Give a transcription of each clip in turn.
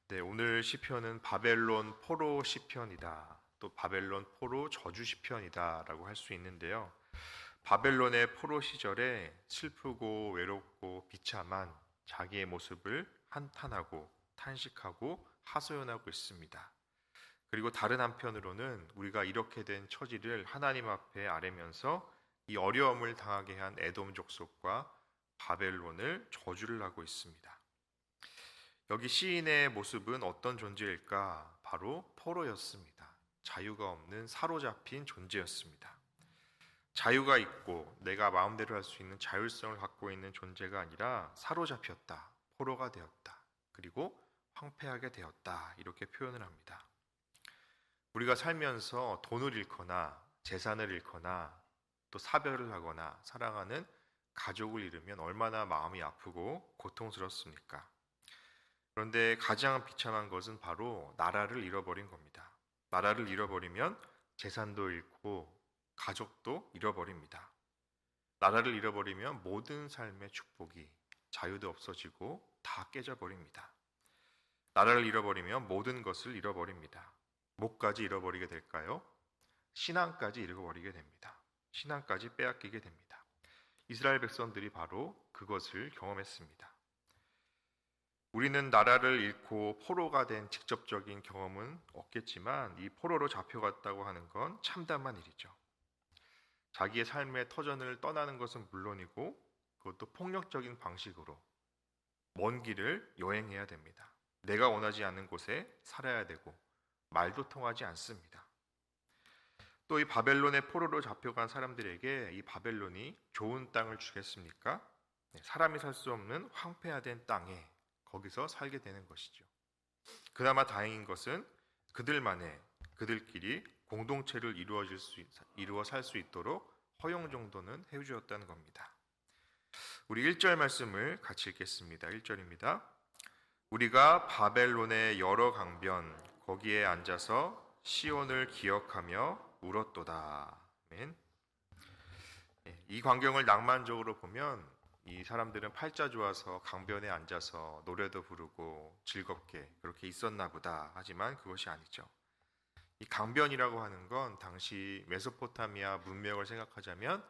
네, 오늘 시편은 바벨론 포로 시편이다. 또 바벨론 포로 저주 시편이다라고 할 수 있는데요. 바벨론의 포로 시절에 슬프고 외롭고 비참한 자기의 모습을 한탄하고 탄식하고 하소연하고 있습니다. 그리고 다른 한편으로는 우리가 이렇게 된 처지를 하나님 앞에 아뢰면서 이 어려움을 당하게 한 에돔 족속과 바벨론을 저주를 하고 있습니다. 여기 시인의 모습은 어떤 존재일까? 바로 포로였습니다. 자유가 없는 사로잡힌 존재였습니다. 자유가 있고 내가 마음대로 할 수 있는 자율성을 갖고 있는 존재가 아니라 사로잡혔다, 포로가 되었다, 그리고 황폐하게 되었다, 이렇게 표현을 합니다. 우리가 살면서 돈을 잃거나 재산을 잃거나 또 사별을 하거나 사랑하는 가족을 잃으면 얼마나 마음이 아프고 고통스럽습니까? 그런데 가장 비참한 것은 바로 나라를 잃어버린 겁니다. 나라를 잃어버리면 재산도 잃고 가족도 잃어버립니다. 나라를 잃어버리면 모든 삶의 축복이, 자유도 없어지고 다 깨져버립니다. 나라를 잃어버리면 모든 것을 잃어버립니다. 목까지 잃어버리게 될까요? 신앙까지 잃어버리게 됩니다. 신앙까지 빼앗기게 됩니다. 이스라엘 백성들이 바로 그것을 경험했습니다. 우리는 나라를 잃고 포로가 된 직접적인 경험은 없겠지만 이 포로로 잡혀갔다고 하는 건 참담한 일이죠. 자기의 삶의 터전을 떠나는 것은 물론이고 그것도 폭력적인 방식으로 먼 길을 여행해야 됩니다. 내가 원하지 않는 곳에 살아야 되고 말도 통하지 않습니다. 또 이 바벨론의 포로로 잡혀간 사람들에게 이 바벨론이 좋은 땅을 주겠습니까? 사람이 살 수 없는 황폐화된 땅에 거기서 살게 되는 것이죠. 그나마 다행인 것은 그들끼리 공동체를 이루어 살 수 있도록 허용 정도는 해주었다는 겁니다. 우리 1절 말씀을 같이 읽겠습니다. 1절입니다. 우리가 바벨론의 여러 강변 거기에 앉아서 시온을 기억하며 울었도다. 아멘. 이 광경을 낭만적으로 보면 이 사람들은 팔자 좋아서 강변에 앉아서 노래도 부르고 즐겁게 그렇게 있었나 보다. 하지만 그것이 아니죠. 이 강변이라고 하는 건 당시 메소포타미아 문명을 생각하자면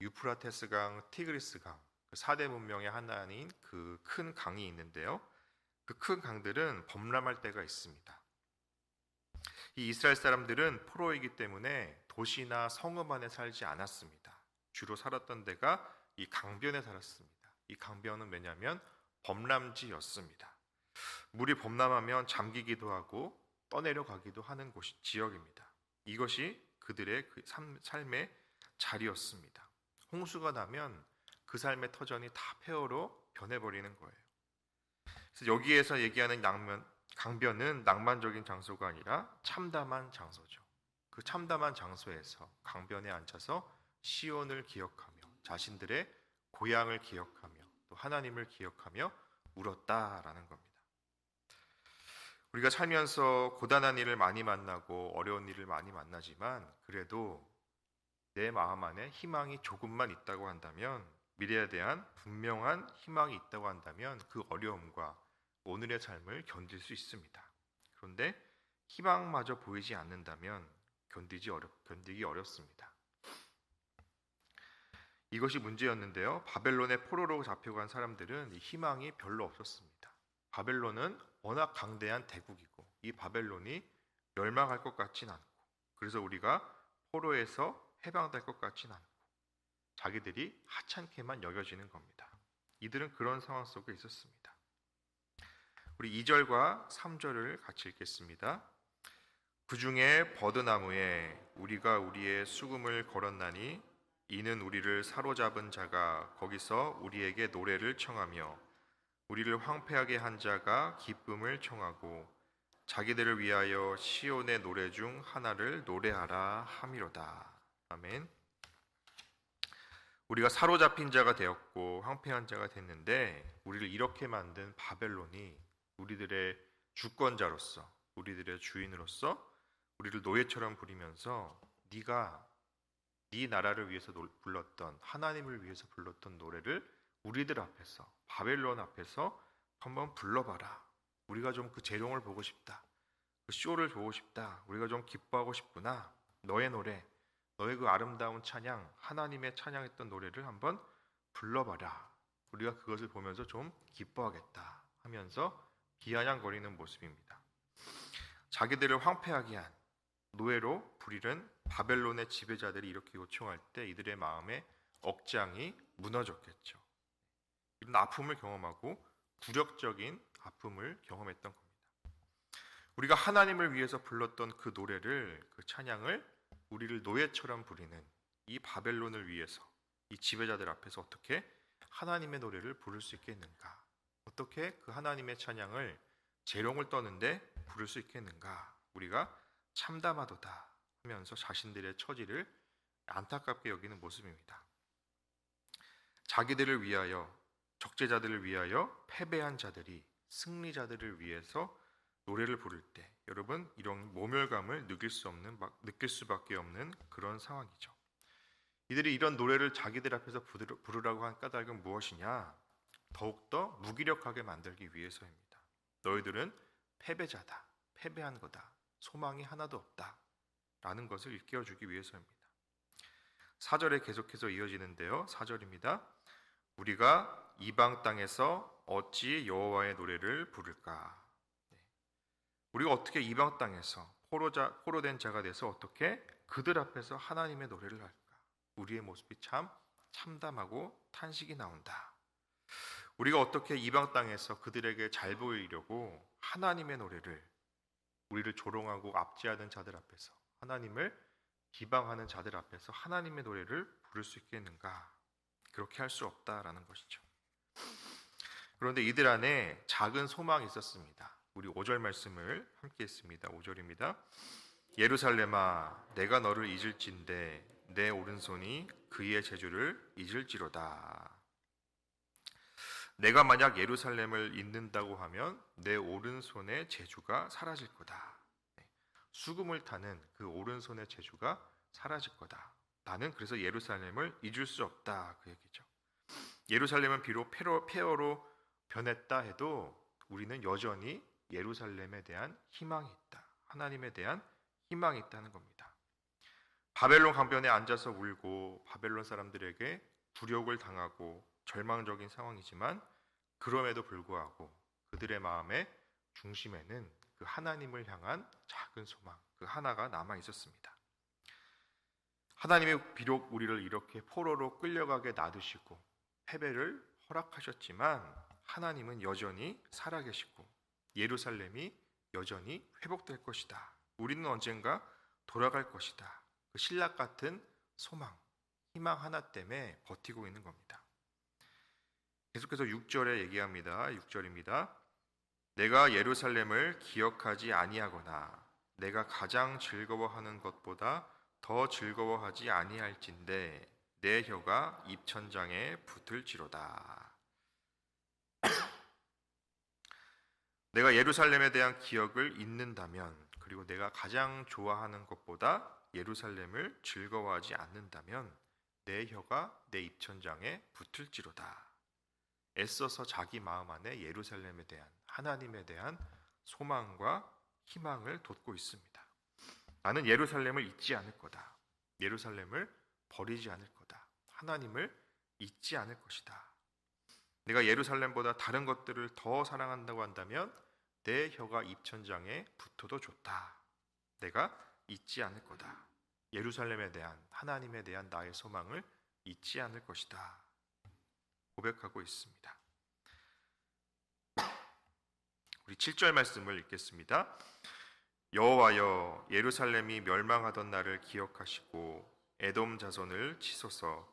유프라테스 강, 티그리스 강, 그 4대 문명의 하나인 그 큰 강이 있는데요. 그 큰 강들은 범람할 때가 있습니다. 이 이스라엘 사람들은 포로이기 때문에 도시나 성읍 안에 살지 않았습니다. 주로 살았던 데가 이 강변에 살았습니다. 이 강변은 왜냐하면 범람지였습니다. 물이 범람하면 잠기기도 하고 떠내려가기도 하는 지역입니다. 이것이 그들의 삶의 자리였습니다. 홍수가 나면 그 삶의 터전이 다 폐허로 변해버리는 거예요. 그래서 여기에서 얘기하는 강변은 낭만적인 장소가 아니라 참담한 장소죠. 그 참담한 장소에서 강변에 앉아서 시온을 기억하며 자신들의 고향을 기억하며 또 하나님을 기억하며 울었다라는 겁니다. 우리가 살면서 고단한 일을 많이 만나고 어려운 일을 많이 만나지만 그래도 내 마음 안에 희망이 조금만 있다고 한다면, 미래에 대한 분명한 희망이 있다고 한다면 그 어려움과 오늘의 삶을 견딜 수 있습니다. 그런데 희망마저 보이지 않는다면 견디기 어렵습니다. 이것이 문제였는데요. 바벨론의 포로로 잡혀간 사람들은 이 희망이 별로 없었습니다. 바벨론은 워낙 강대한 대국이고 이 바벨론이 멸망할 것 같진 않고, 그래서 우리가 포로에서 해방될 것 같진 않고 자기들이 하찮게만 여겨지는 겁니다. 이들은 그런 상황 속에 있었습니다. 우리 2절과 3절을 같이 읽겠습니다. 그 중에 버드나무에 우리가 우리의 수금을 걸었나니 이는 우리를 사로잡은 자가 거기서 우리에게 노래를 청하며 우리를 황폐하게 한 자가 기쁨을 청하고 자기들을 위하여 시온의 노래 중 하나를 노래하라 함이로다. 아멘. 우리가 사로잡힌 자가 되었고 황폐한 자가 됐는데 우리를 이렇게 만든 바벨론이 우리들의 주권자로서, 우리들의 주인으로서 우리를 노예처럼 부리면서 네가 네 나라를 위해서 불렀던, 하나님을 위해서 불렀던 노래를 우리들 앞에서, 바벨론 앞에서 한번 불러봐라. 우리가 좀 그 재롱을 보고 싶다. 그 쇼를 보고 싶다. 우리가 좀 기뻐하고 싶구나. 너의 노래, 너의 그 아름다운 찬양, 하나님의 찬양했던 노래를 한번 불러봐라. 우리가 그것을 보면서 좀 기뻐하겠다 하면서 비아냥거리는 모습입니다. 자기들을 황폐하게 한 노예로 부리는 바벨론의 지배자들이 이렇게 요청할 때 이들의 마음에 억장이 무너졌겠죠. 이런 아픔을 경험하고 굴욕적인 아픔을 경험했던 겁니다. 우리가 하나님을 위해서 불렀던 그 노래를, 그 찬양을 우리를 노예처럼 부리는 이 바벨론을 위해서 이 지배자들 앞에서 어떻게 하나님의 노래를 부를 수 있겠는가? 어떻게 그 하나님의 찬양을 재롱을 떠는데 부를 수 있겠는가? 우리가 참담하도다 하면서 자신들의 처지를 안타깝게 여기는 모습입니다. 자기들을 위하여, 적재자들을 위하여 패배한 자들이 승리자들을 위해서 노래를 부를 때 여러분 이런 모멸감을 느낄 수밖에 없는 그런 상황이죠. 이들이 이런 노래를 자기들 앞에서 부르라고 한 까닭은 무엇이냐? 더욱더 무기력하게 만들기 위해서입니다. 너희들은 패배자다, 패배한 거다, 소망이 하나도 없다 라는 것을 일깨워주기 위해서입니다. 4절에 계속해서 이어지는데요. 4절입니다. 우리가 이방 땅에서 어찌 여호와의 노래를 부를까? 우리가 어떻게 이방 땅에서 포로된 자가 돼서 어떻게 그들 앞에서 하나님의 노래를 할까? 우리의 모습이 참 참담하고 탄식이 나온다. 우리가 어떻게 이방 땅에서 그들에게 잘 보이려고 하나님의 노래를, 우리를 조롱하고 압제하는 자들 앞에서, 하나님을 비방하는 자들 앞에서 하나님의 노래를 부를 수 있겠는가? 그렇게 할 수 없다라는 것이죠. 그런데 이들 안에 작은 소망이 있었습니다. 우리 5절 말씀을 함께 했습니다. 5절입니다. 예루살렘아, 내가 너를 잊을진대 내 오른손이 그의 재주를 잊을지로다. 내가 만약 예루살렘을 잊는다고 하면 내 오른손의 재주가 사라질 거다. 수금을 타는 그 오른손의 재주가 사라질 거다. 나는 그래서 예루살렘을 잊을 수 없다. 그 얘기죠. 예루살렘은 비록 폐허로 변했다 해도 우리는 여전히 예루살렘에 대한 희망이 있다. 하나님에 대한 희망이 있다는 겁니다. 바벨론 강변에 앉아서 울고 바벨론 사람들에게 굴욕을 당하고 절망적인 상황이지만 그럼에도 불구하고 그들의 마음의 중심에는 그 하나님을 향한 작은 소망, 그 하나가 남아 있었습니다. 하나님이 비록 우리를 이렇게 포로로 끌려가게 놔두시고 패배를 허락하셨지만 하나님은 여전히 살아계시고 예루살렘이 여전히 회복될 것이다. 우리는 언젠가 돌아갈 것이다. 그 신락 같은 소망, 희망 하나 때문에 버티고 있는 겁니다. 계속해서 6절에 얘기합니다. 6절입니다. 내가 예루살렘을 기억하지 아니하거나 내가 가장 즐거워하는 것보다 더 즐거워하지 아니할진대 내 혀가 입천장에 붙을지로다. 내가 예루살렘에 대한 기억을 잊는다면, 그리고 내가 가장 좋아하는 것보다 예루살렘을 즐거워하지 않는다면 내 혀가 내 입천장에 붙을지로다. 애써서 자기 마음 안에 예루살렘에 대한, 하나님에 대한 소망과 희망을 돋고 있습니다. 나는 예루살렘을 잊지 않을 거다. 예루살렘을 버리지 않을 거다. 하나님을 잊지 않을 것이다. 내가 예루살렘보다 다른 것들을 더 사랑한다고 한다면 내 혀가 입천장에 붙어도 좋다. 내가 잊지 않을 거다. 예루살렘에 대한, 하나님에 대한 나의 소망을 잊지 않을 것이다. 고백하고 있습니다. 우리 7절 말씀을 읽겠습니다. 여호와여, 예루살렘이 멸망하던 날을 기억하시고 에돔 자손을 치소서.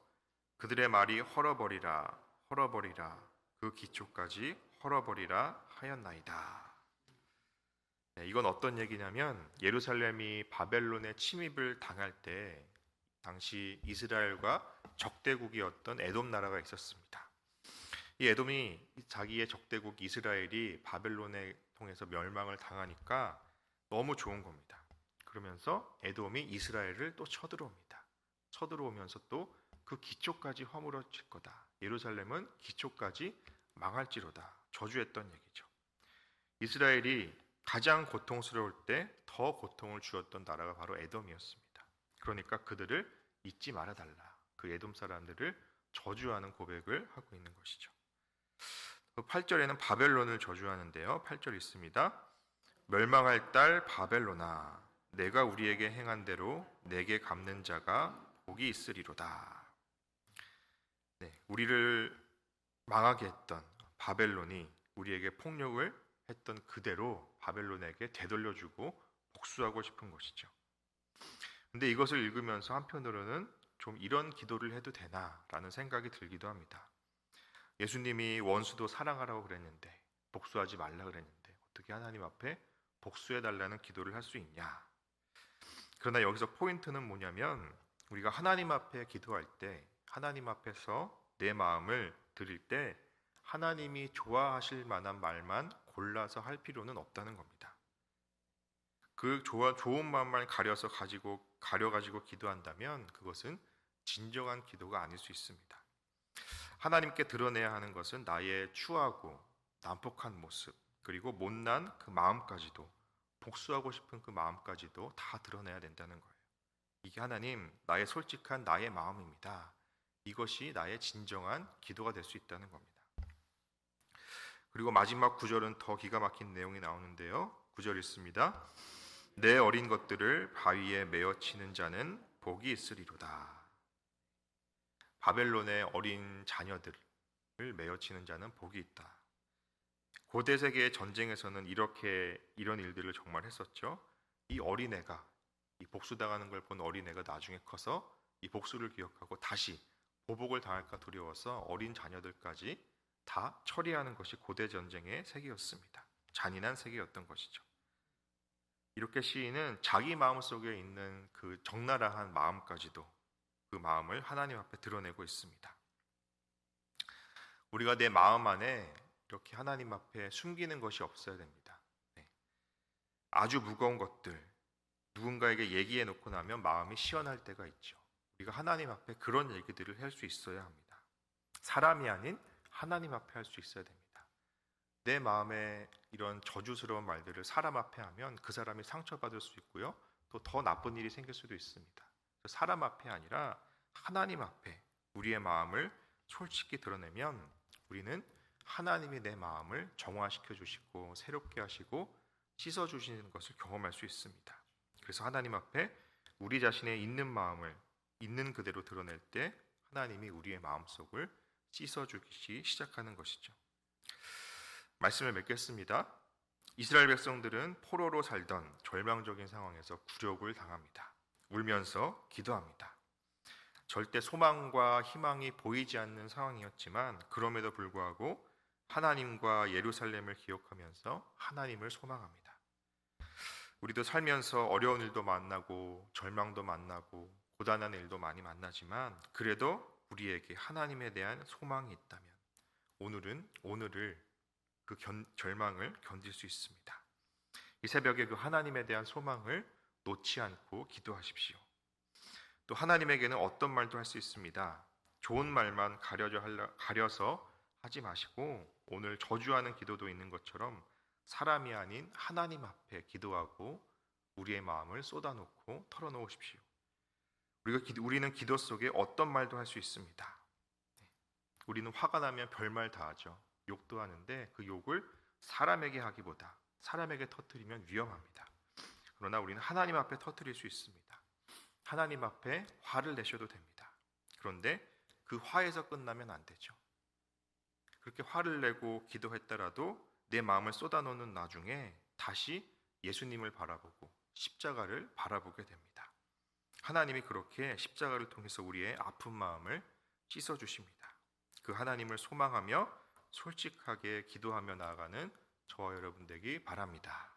그들의 말이 헐어버리라 헐어버리라 그 기초까지 헐어버리라 하였나이다. 이건 어떤 얘기냐면 예루살렘이 바벨론의 침입을 당할 때 당시 이스라엘과 적대국이었던 에돔 나라가 있었습니다. 이 에돔이 자기의 적대국 이스라엘이 바벨론에 통해서 멸망을 당하니까 너무 좋은 겁니다. 그러면서 에돔이 이스라엘을 또 쳐들어옵니다. 쳐들어오면서 또 그 기초까지 허물어질 거다. 예루살렘은 기초까지 망할지로다. 저주했던 얘기죠. 이스라엘이 가장 고통스러울 때 더 고통을 주었던 나라가 바로 에돔이었습니다. 그러니까 그들을 잊지 말아달라. 그 에돔 사람들을 저주하는 고백을 하고 있는 것이죠. 8절에는 바벨론을 저주하는데요. 8절 있습니다. 멸망할 딸 바벨론아, 내가 우리에게 행한 대로 내게 갚는 자가 복이 있으리로다. 네, 우리를 망하게 했던 바벨론이 우리에게 폭력을 했던 그대로 바벨론에게 되돌려주고 복수하고 싶은 것이죠. 근데 이것을 읽으면서 한편으로는 좀 이런 기도를 해도 되나라는 생각이 들기도 합니다. 예수님이 원수도 사랑하라고 그랬는데 복수하지 말라 그랬는데 어떻게 하나님 앞에 복수해달라는 기도를 할 수 있냐? 그러나 여기서 포인트는 뭐냐면 우리가 하나님 앞에 기도할 때 하나님 앞에서 내 마음을 드릴 때 하나님이 좋아하실 만한 말만 골라서 할 필요는 없다는 겁니다. 그 좋은 마음만 가려가지고 기도한다면 그것은 진정한 기도가 아닐 수 있습니다. 하나님께 드러내야 하는 것은 나의 추하고 난폭한 모습, 그리고 못난 그 마음까지도, 복수하고 싶은 그 마음까지도 다 드러내야 된다는 거예요. 이게 하나님, 나의 솔직한 나의 마음입니다. 이것이 나의 진정한 기도가 될 수 있다는 겁니다. 그리고 마지막 9절은 더 기가 막힌 내용이 나오는데요. 9절 있습니다. 내 어린 것들을 바위에 메어 치는 자는 복이 있으리로다. 바벨론의 어린 자녀들을 메어 치는 자는 복이 있다. 고대 세계의 전쟁에서는 이런 일들을 정말 했었죠. 이 어린애가, 이 복수당하는 걸 본 어린애가 나중에 커서 이 복수를 기억하고 다시 보복을 당할까 두려워서 어린 자녀들까지 다 처리하는 것이 고대 전쟁의 세계였습니다. 잔인한 세계였던 것이죠. 이렇게 시인은 자기 마음속에 있는 그 적나라한 마음까지도 그 마음을 하나님 앞에 드러내고 있습니다. 우리가 내 마음 안에 이렇게 하나님 앞에 숨기는 것이 없어야 됩니다. 아주 무거운 것들, 누군가에게 얘기해 놓고 나면 마음이 시원할 때가 있죠. 우리가 하나님 앞에 그런 얘기들을 할 수 있어야 합니다. 사람이 아닌 하나님 앞에 할 수 있어야 됩니다. 내 마음에 이런 저주스러운 말들을 사람 앞에 하면 그 사람이 상처받을 수 있고요. 또 더 나쁜 일이 생길 수도 있습니다. 사람 앞에 아니라 하나님 앞에 우리의 마음을 솔직히 드러내면 우리는 하나님이 내 마음을 정화시켜 주시고 새롭게 하시고 씻어 주시는 것을 경험할 수 있습니다. 그래서 하나님 앞에 우리 자신의 있는 마음을 있는 그대로 드러낼 때 하나님이 우리의 마음속을 씻어 주기 시작하는 것이죠. 말씀을 맺겠습니다. 이스라엘 백성들은 포로로 살던 절망적인 상황에서 굴욕을 당합니다. 울면서 기도합니다. 절대 소망과 희망이 보이지 않는 상황이었지만 그럼에도 불구하고 하나님과 예루살렘을 기억하면서 하나님을 소망합니다. 우리도 살면서 어려운 일도 만나고 절망도 만나고 고단한 일도 많이 만나지만 그래도 우리에게 하나님에 대한 소망이 있다면 오늘을 그 절망을 견딜 수 있습니다. 이 새벽에 그 하나님에 대한 소망을 놓지 않고 기도하십시오. 또 하나님에게는 어떤 말도 할 수 있습니다. 좋은 말만 가려서 하지 마시고 오늘 저주하는 기도도 있는 것처럼 사람이 아닌 하나님 앞에 기도하고 우리의 마음을 쏟아놓고 털어놓으십시오. 우리는 기도 속에 어떤 말도 할 수 있습니다. 우리는 화가 나면 별말 다 하죠. 욕도 하는데 그 욕을 사람에게 하기보다 사람에게 터뜨리면 위험합니다. 그러나 우리는 하나님 앞에 터뜨릴 수 있습니다. 하나님 앞에 화를 내셔도 됩니다. 그런데 그 화에서 끝나면 안 되죠. 그렇게 화를 내고 기도했더라도 내 마음을 쏟아놓는 나중에 다시 예수님을 바라보고 십자가를 바라보게 됩니다. 하나님이 그렇게 십자가를 통해서 우리의 아픈 마음을 씻어주십니다. 그 하나님을 소망하며 솔직하게 기도하며 나아가는 저와 여러분 되기 바랍니다.